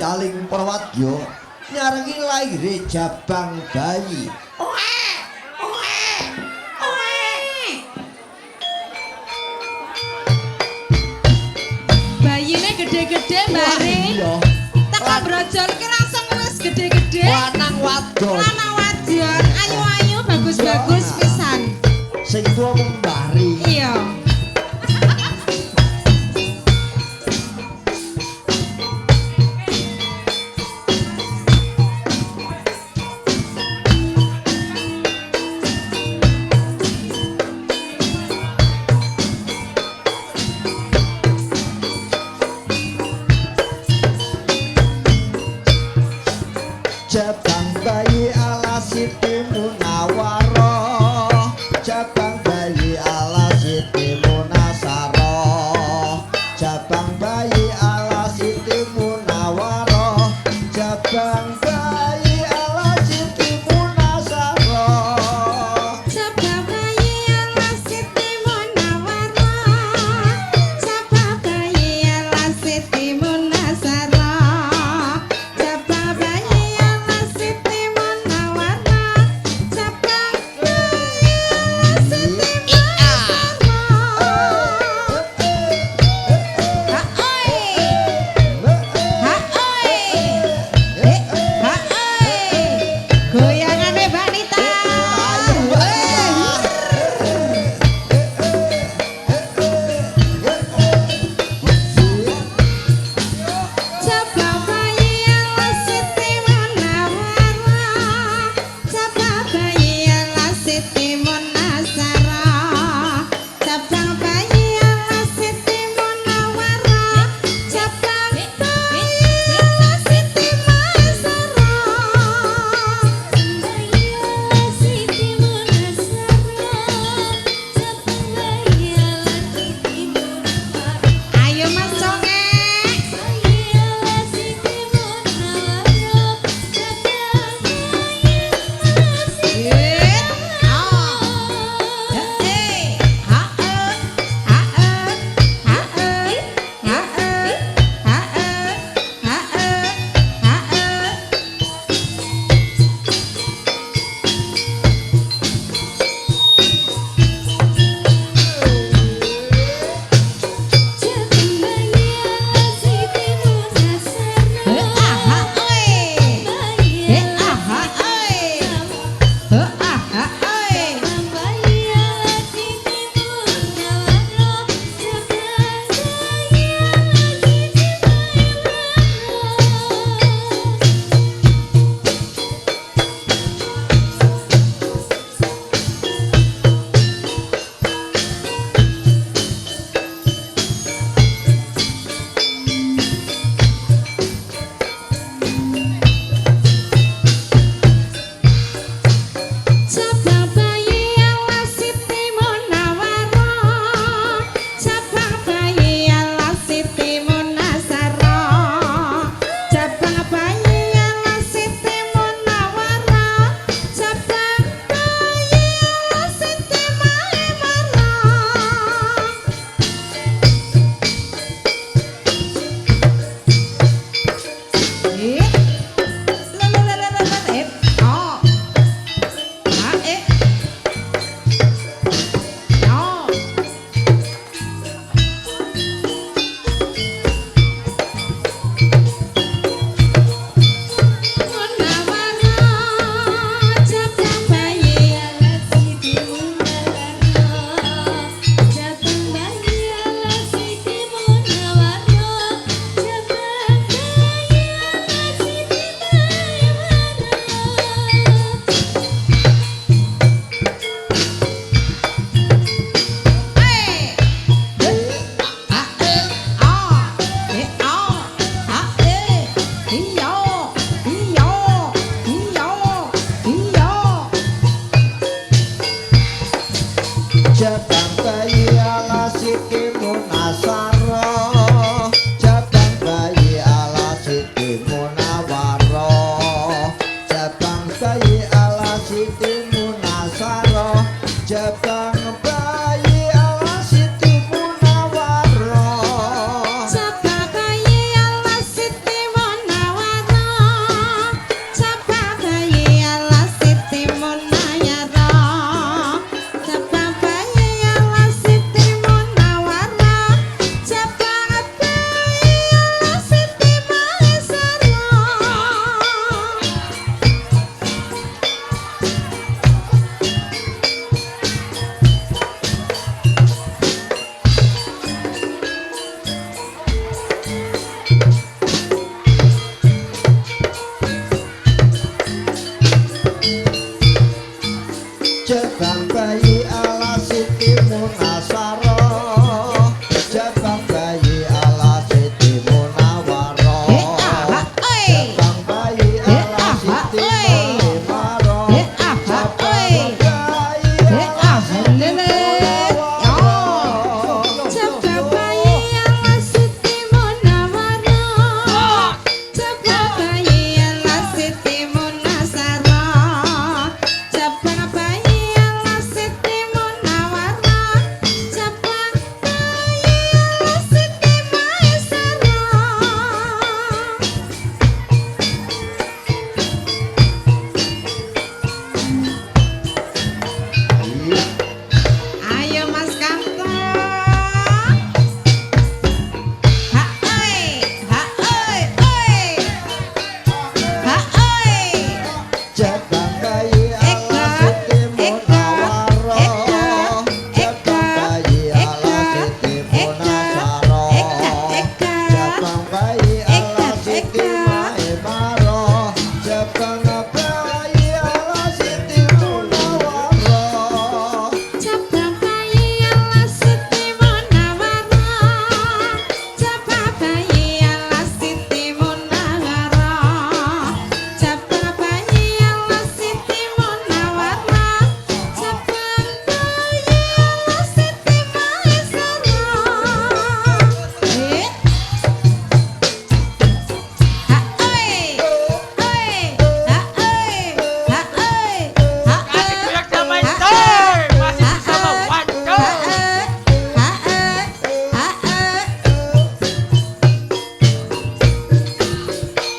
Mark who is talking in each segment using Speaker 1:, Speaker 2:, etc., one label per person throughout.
Speaker 1: Witaling Prawadya nyarengi laire jabang bayi.
Speaker 2: Bayine gede-gede bare.
Speaker 1: Iya.
Speaker 2: Teko brojol ki langsung wis gede-gede.
Speaker 1: Lanang wadon.
Speaker 2: Lanang wadon ayu-ayu bagus-bagus pisan.
Speaker 1: Sing tuwa mung bari.
Speaker 2: Iya.
Speaker 1: Jabang bayi ala Siti Munawara, jabang bayi ala Siti Munasara, jabang bayi ala Siti Munawara, jabang bayi ala Siti Munasara.
Speaker 2: Sabab bayi ala Siti Munawara. Sabab bayi ala Siti Munasara. Sabab bayi ala Siti Munawara. Sabab bayi ala Siti Munasara. Ha oi. Ha oi. Ha oi. Goyangane wanita. Sabab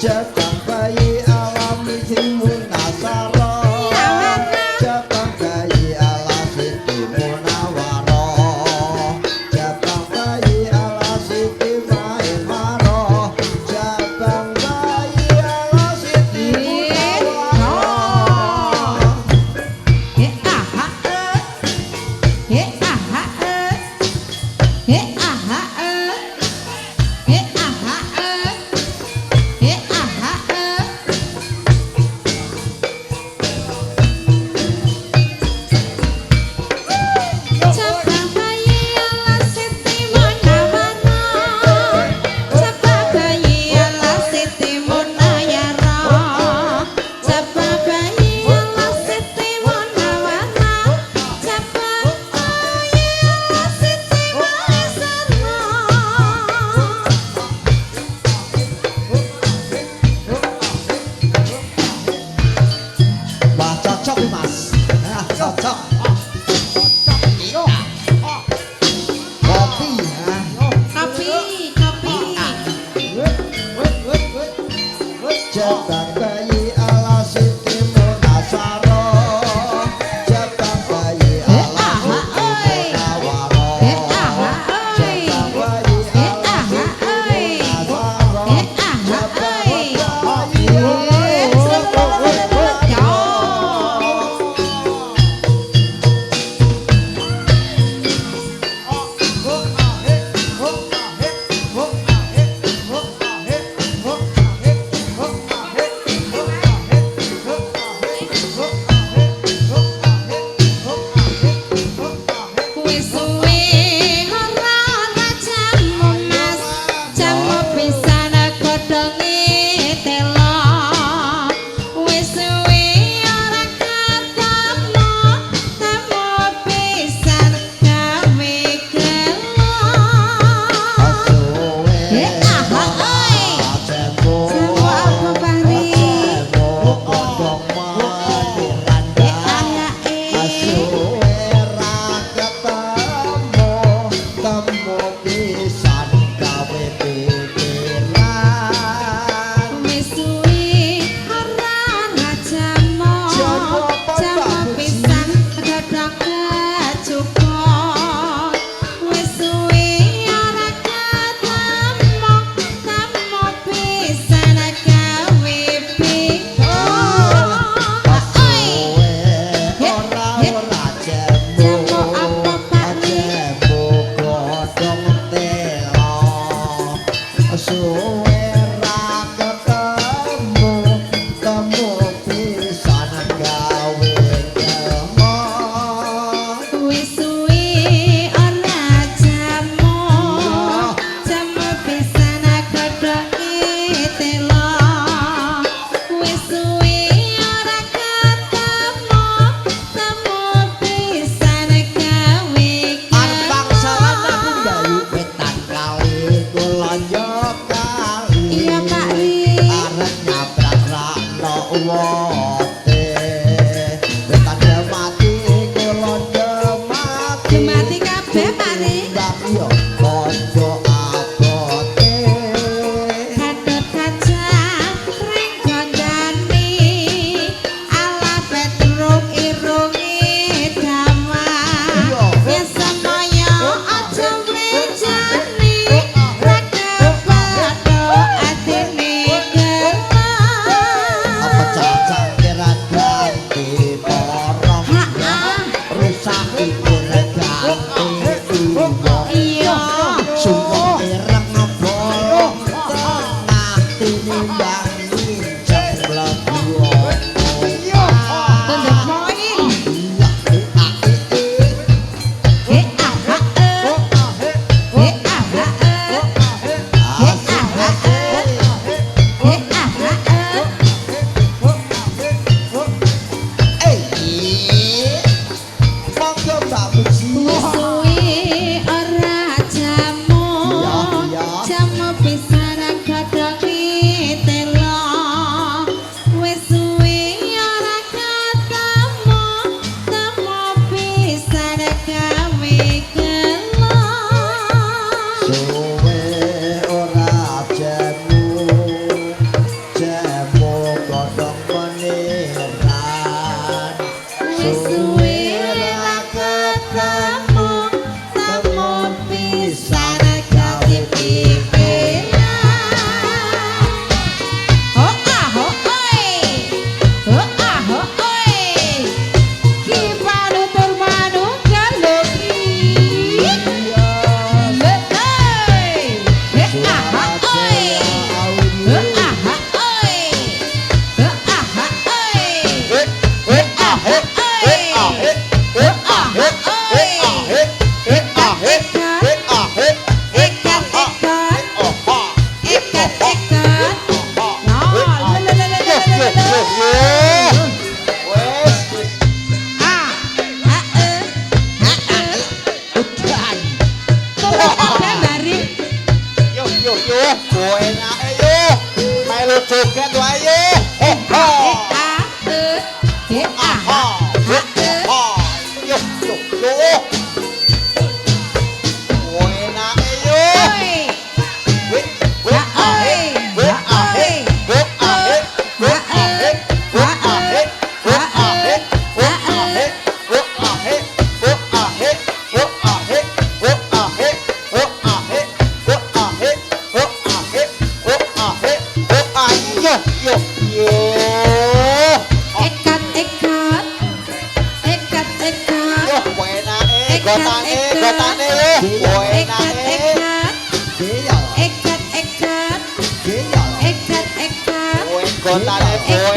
Speaker 1: Jabang bayi alami Timunasara Jabang bayi ala Siti Munawara Jabang bayi ala Siti Maimaro Jabang bayi ala Siti Munawara Wah cocok nih mas, nah, cocok. Kopi, nah. Jabang bayi ala Siti Munasara Jabang bayi ala Siti Munawara Jabang bayi ala Siti Munasara Jabang bayi
Speaker 2: Jamu pisan godhong telo
Speaker 1: joget wae.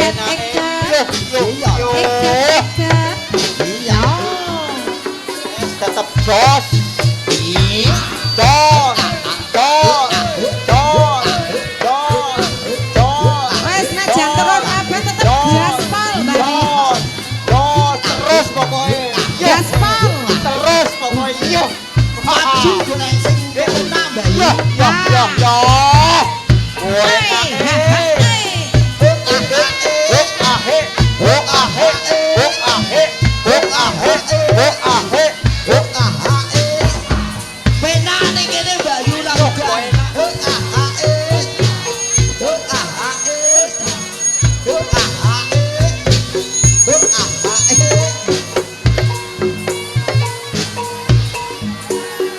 Speaker 1: Yo yo yo. Enake yo. Tetap jos.
Speaker 2: Wes najan terus kabeh tetep gaspol, Mbak.
Speaker 1: Terus pokoknya.
Speaker 2: Gaspol.
Speaker 1: Terus pokoknya.
Speaker 3: Maju golek sing kena Mbak.
Speaker 1: Yo.
Speaker 3: Penak ning kene Mbak Yu lah udan.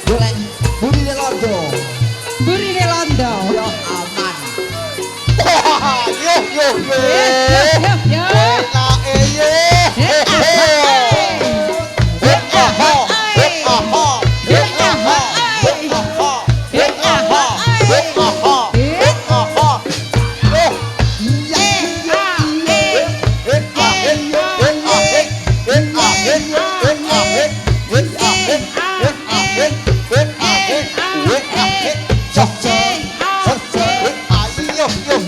Speaker 1: Golek burine londo.
Speaker 2: Burine londo.
Speaker 3: Yo aman.
Speaker 1: Yo.
Speaker 2: Yo.
Speaker 1: Enake yo.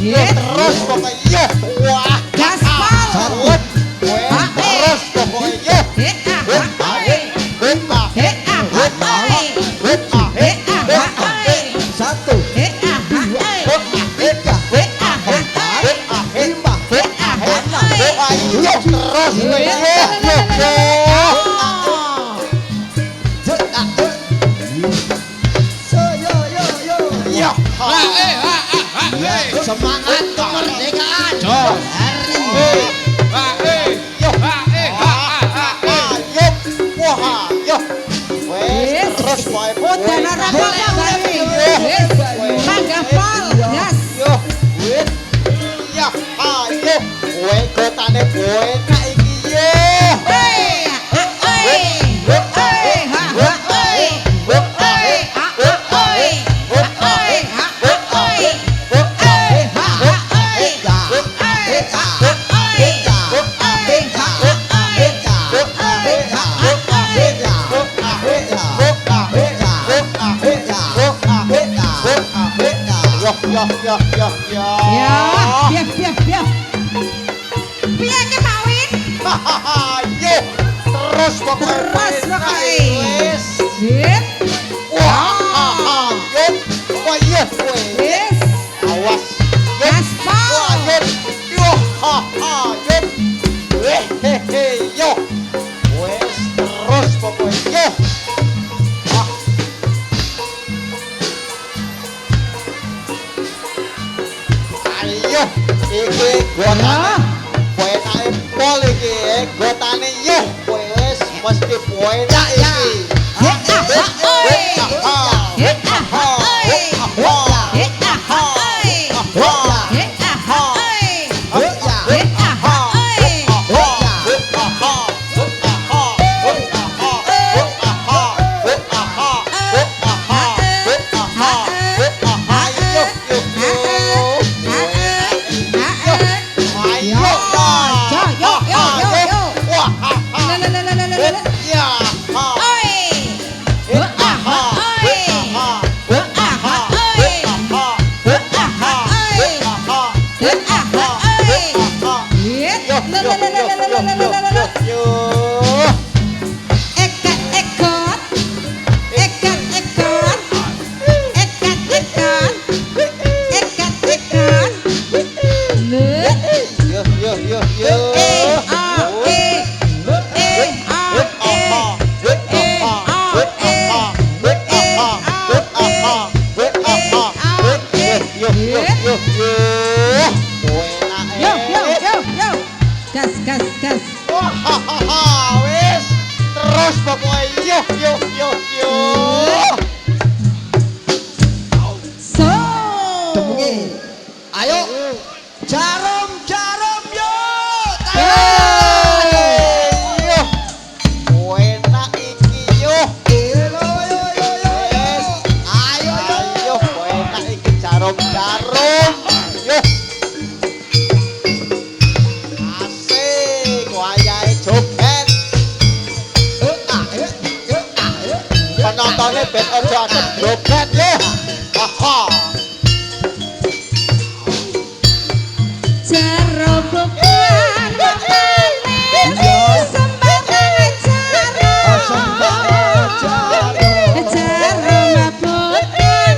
Speaker 1: Terus pokoknya wah
Speaker 2: Gaspol.
Speaker 1: terus pokoknya
Speaker 3: Satu, tiga, empat, lima,
Speaker 1: ayo terus
Speaker 3: yo. Semangat kemerdekaan. Hari
Speaker 1: terus
Speaker 2: Udan ora boleh bali. Mangga pol. Gas.
Speaker 1: ya ayo kowe gotane enak iki yo yo.
Speaker 2: Ya, biar. Piye ke Pak Win?
Speaker 1: Ayo terus pokoknya
Speaker 2: Terus pokoknya.
Speaker 1: wis
Speaker 2: Sip.
Speaker 1: wah ayo kowe
Speaker 2: Wis.
Speaker 1: awas
Speaker 2: Gaspol.
Speaker 1: yo wes terus pokoknya ayo iki gotane poenake pol iki gotane yo wes mesti poenak iki
Speaker 2: gas.
Speaker 1: Wah, wis terus pokoknya yo.
Speaker 2: So.
Speaker 3: Temuke. Ayo. Jarum yo.
Speaker 1: Yo. Enak iki yo. Wis. Ayo, enak iki jarum. Yo. Asik, wayahe joget. Penontonnya ben ojo ada joget yo.
Speaker 2: Jarum bukan manis, sembarang jarum. Jarum bukan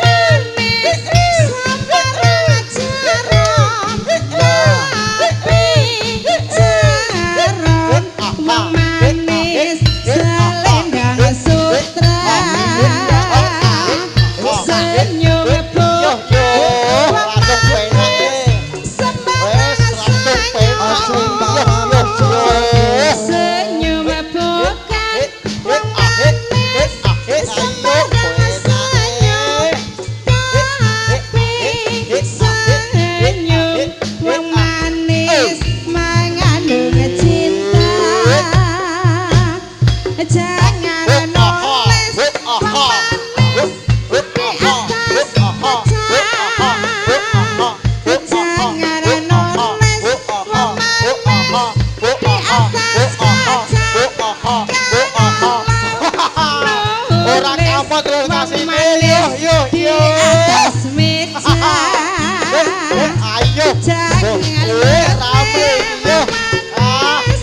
Speaker 2: manis, sembarang jarum. Tapi jarum manis, selendang sutra. Senyum senyum bukan manis, sembarang senyum. Tapi senyum wong manis mengandung cinta. Jangan nulis wong manis di atas kaca. Jangan nulis wong manis di atas kaca.
Speaker 1: Orang apa terus kasih yo.
Speaker 2: Di atas meja.
Speaker 1: Ayo.
Speaker 2: Jangan
Speaker 1: Rame yo.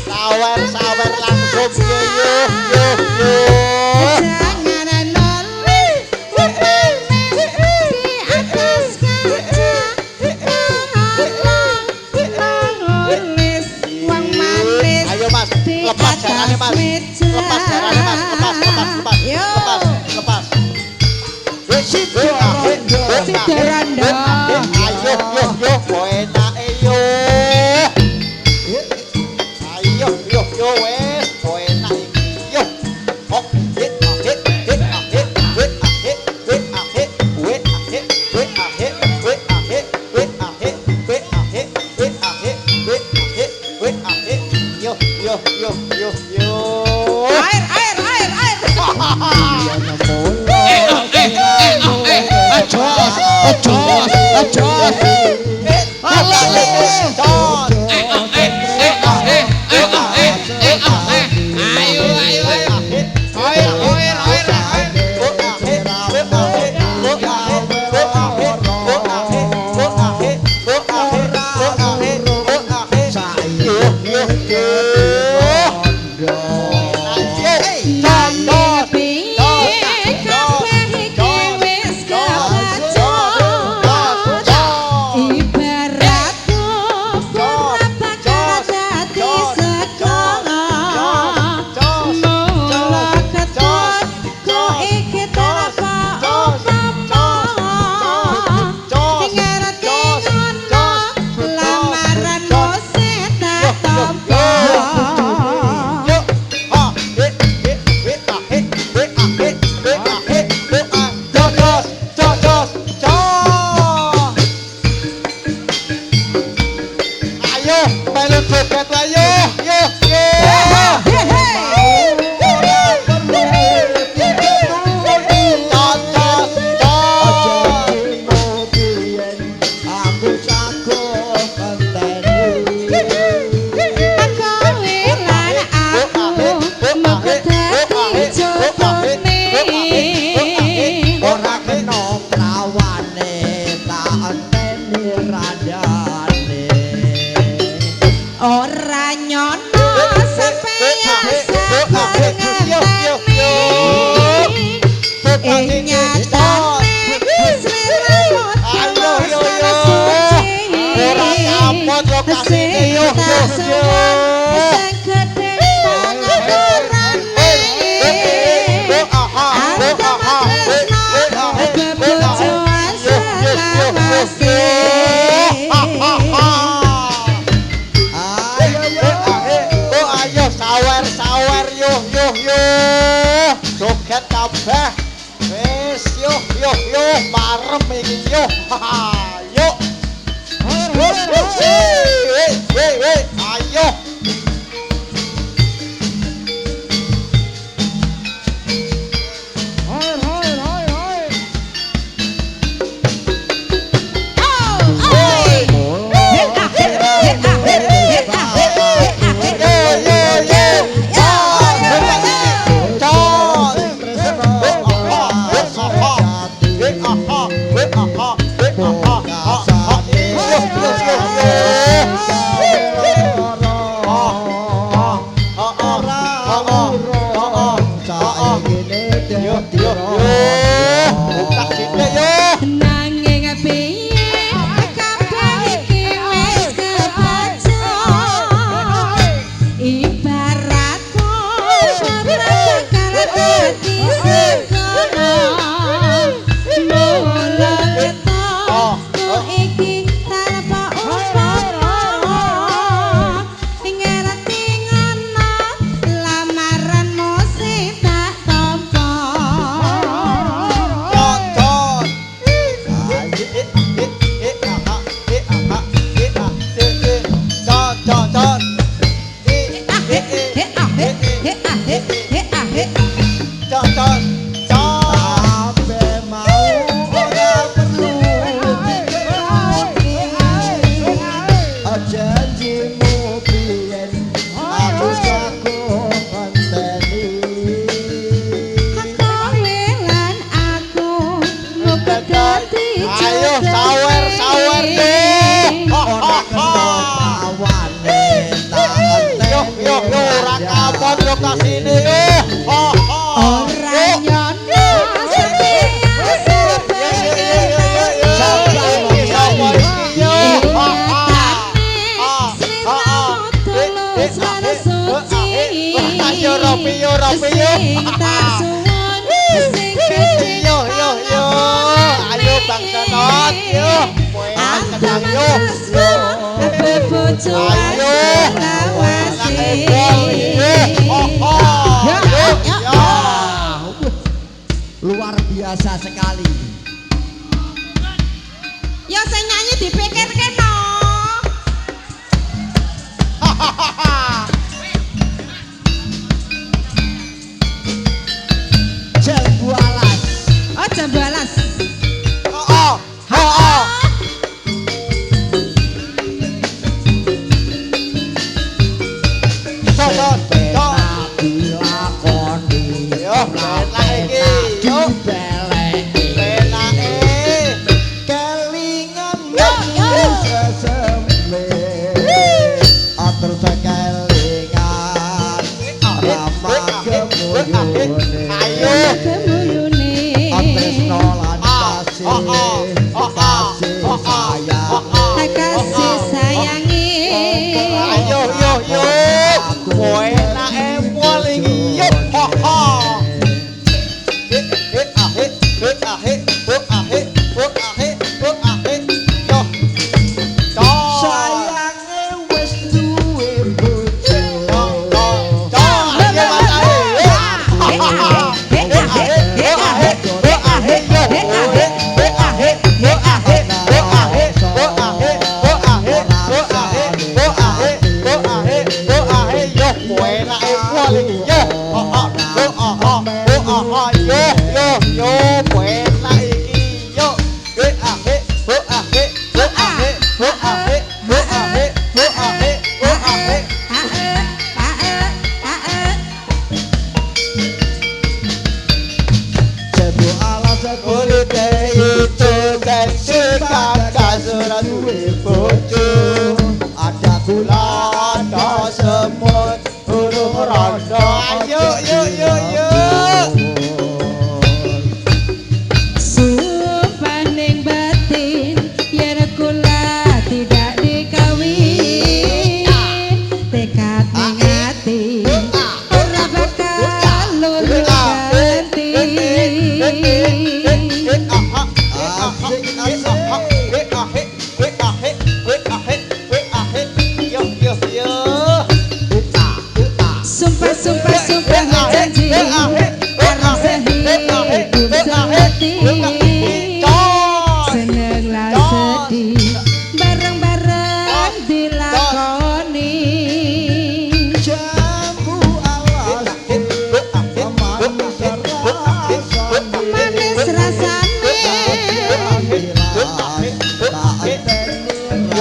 Speaker 1: Sawer langsung yo.
Speaker 2: Jangan nulis wong manis di atas kaca. Nulis wong manis
Speaker 1: Ayo Mas,
Speaker 2: di
Speaker 1: lepas jalannya
Speaker 2: atas
Speaker 1: Mas.
Speaker 2: meja.
Speaker 1: Lepas jalannya Mas, lepas.
Speaker 2: Yo.
Speaker 1: Lepas.
Speaker 2: Sideranda.
Speaker 1: Ayo, enake yo. Ayo, wes, enak iki yo. Oh, yo.
Speaker 2: Air.
Speaker 1: Yuk. Ayo.
Speaker 2: Nanging piye kabeh iki wis kebaca ibarat ora bakal dadi sekono mula ketok iki tanpa umpama ngerti ngono lamaranmu sing tak tampa.
Speaker 1: Ayo sawer yo ora kapon yo kasine yo
Speaker 2: ora nyono setia
Speaker 1: Ayo Ropi yo ayo Bang Senot yo kadang yo
Speaker 3: luar biasa sekali.
Speaker 2: Ya sing nyanyi dipikirke no.
Speaker 3: Jembualas.
Speaker 2: Oh jembalas. Kasih sayangi.
Speaker 1: Ayo kowe enake pol iki yo
Speaker 3: Sayange wis duwe bojo.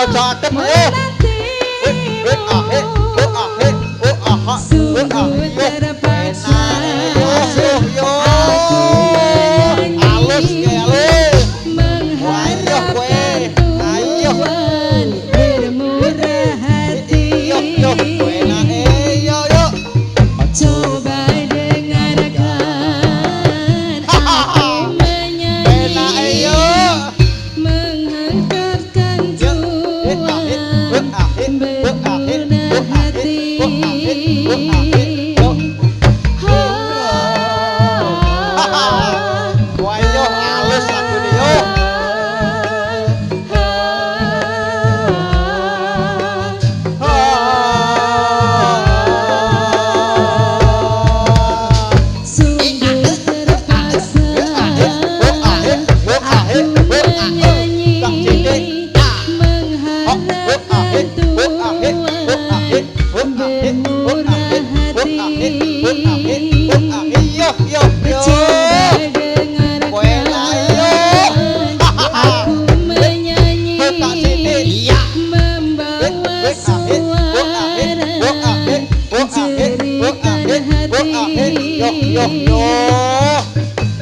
Speaker 1: aja adem ayo.
Speaker 2: Sungguh terpaksa
Speaker 1: Halus ke halus.
Speaker 2: mengharapkan Tuhan bermurah hati.
Speaker 1: Yo enak yo.
Speaker 2: Coba dengarkan aku menyanyi menghantarkan Tuhan bermurah hati.
Speaker 1: Wah yo halus lagu ini yo.
Speaker 2: Sungguh terpaksa aku menyanyi mengharapkan Tuhan bermurah hati.
Speaker 1: Yo.
Speaker 2: Coba dengarkan aku menyanyi membawa suara menceritakan hati.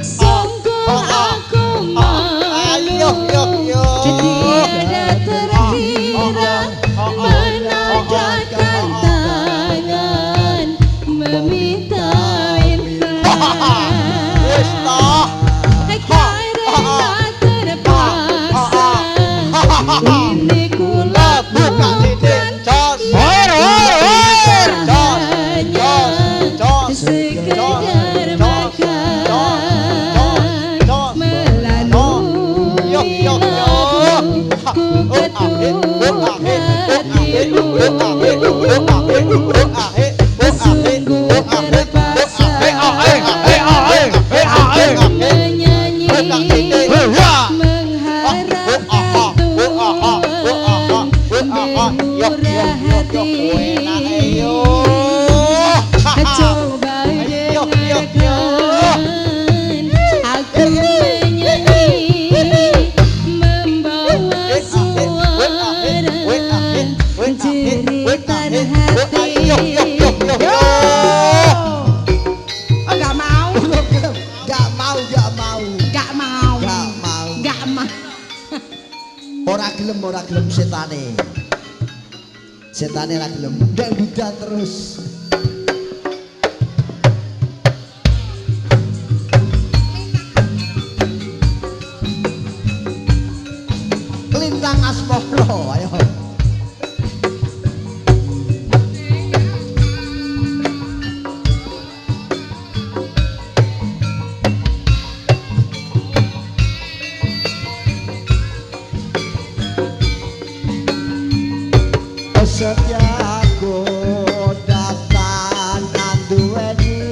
Speaker 2: Sungguh aku malu tiada terkira menajatkan tangan meminta karena terpaksa ini ku lakukan hanya sekedar makan melalui lagu ku ketuk hati. Sungguh terpaksa menyanyi mengharapkan Tuhan bermurah hati. Coba dengarkan aku menyanyi membawa suara menceritakan hati. Gak mau.
Speaker 3: Ora gelem setane. Setane ora gelem. Dangdutan terus. Kelintang asmara, ayo. Setiaku datang anduweni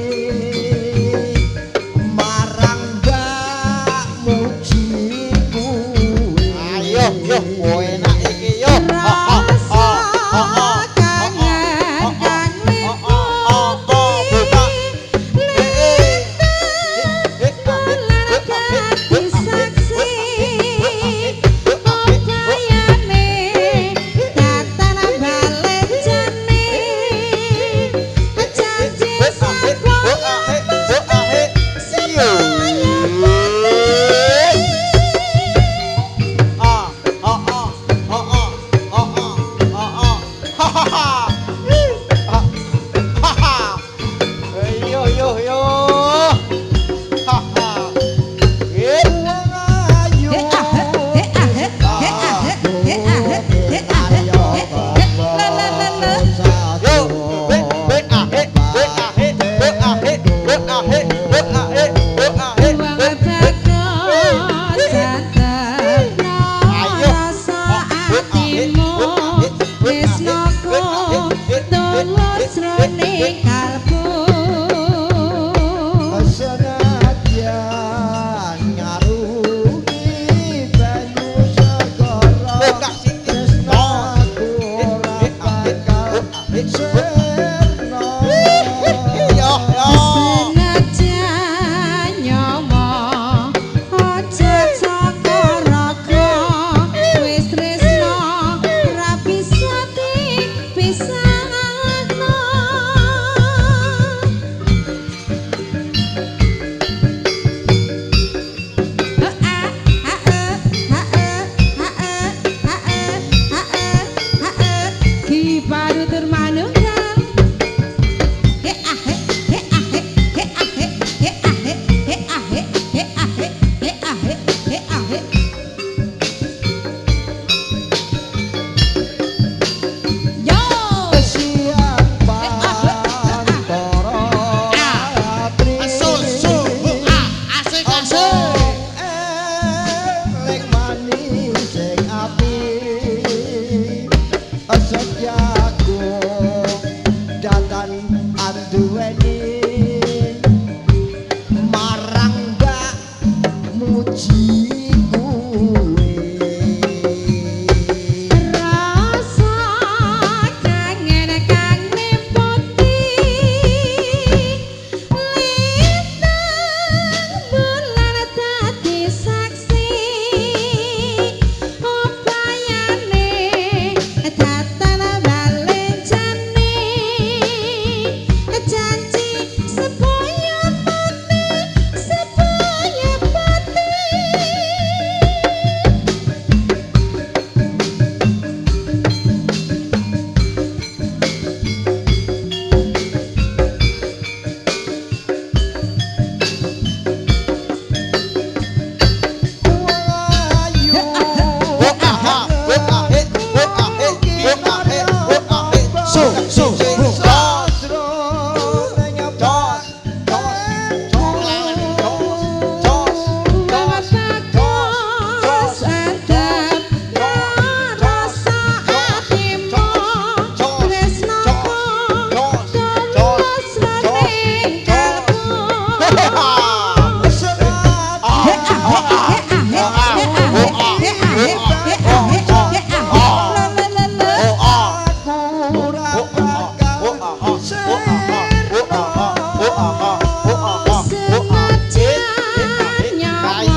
Speaker 3: marang Mbak Mujiku.
Speaker 1: Ayo enak iki yo.
Speaker 2: Rasa kangen kan liputi saksi opayane tatan balik jane janji sapa Wang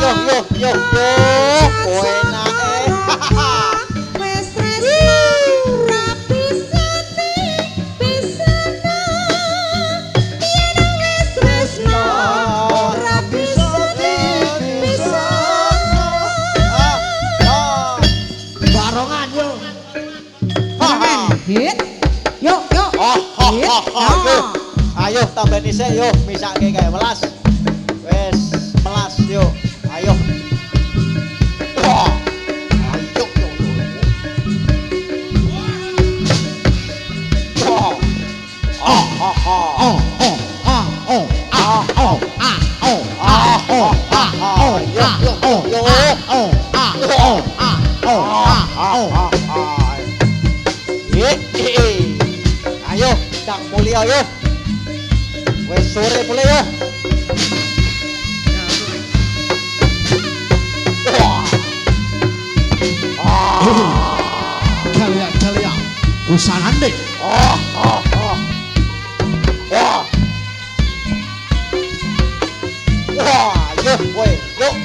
Speaker 1: yo yo yo. Kowe nae.
Speaker 2: Wes tresno ra pisane pisana yen wes tresno ra pisane pisana
Speaker 3: Barongan yo.
Speaker 2: hit yuk yuk hit
Speaker 1: Ayo tambani sik yo, misake kae melas. Wes, melas yo. Ayo. Wah. Ayo yo. Wah. Ayo, Kang Mulia yo. Wes sore mulai yo.
Speaker 3: Kalian usahan deh.
Speaker 1: Wah. Wah, yuk, woi, yuk.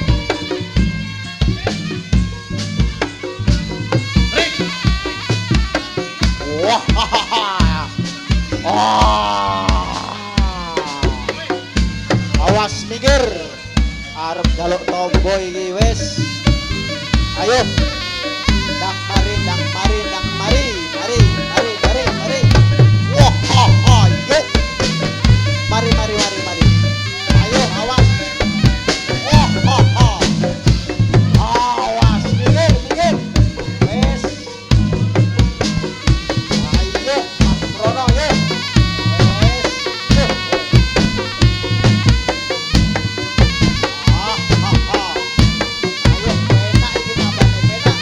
Speaker 1: Wah. Awas minggir. Arep jaluk tombo iki wis. Ayo. Ndang mari, ndang mari, ndang mari. Mari. Wah, yuk. Mari. Ayo, awas. Wah. Awas minggir. Wis. Ayo, Mas Brono yuk. Wis. Yuk. Ayo, penak iki tambane penak.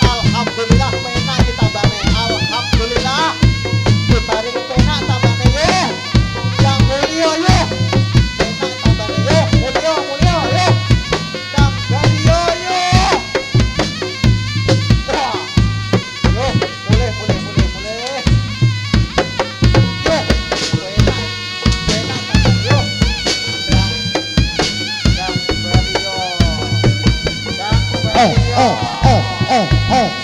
Speaker 1: Alhamdulillah penak iki tambane. Alhamdulillah. Diparing penak tambane yo. Yang mulia yo. Penak tambane yo. Mulia yo. Tambane yo. Wah. Yo, mulai. Yo, penak tambane yo. Tambane yo. Tambane yo.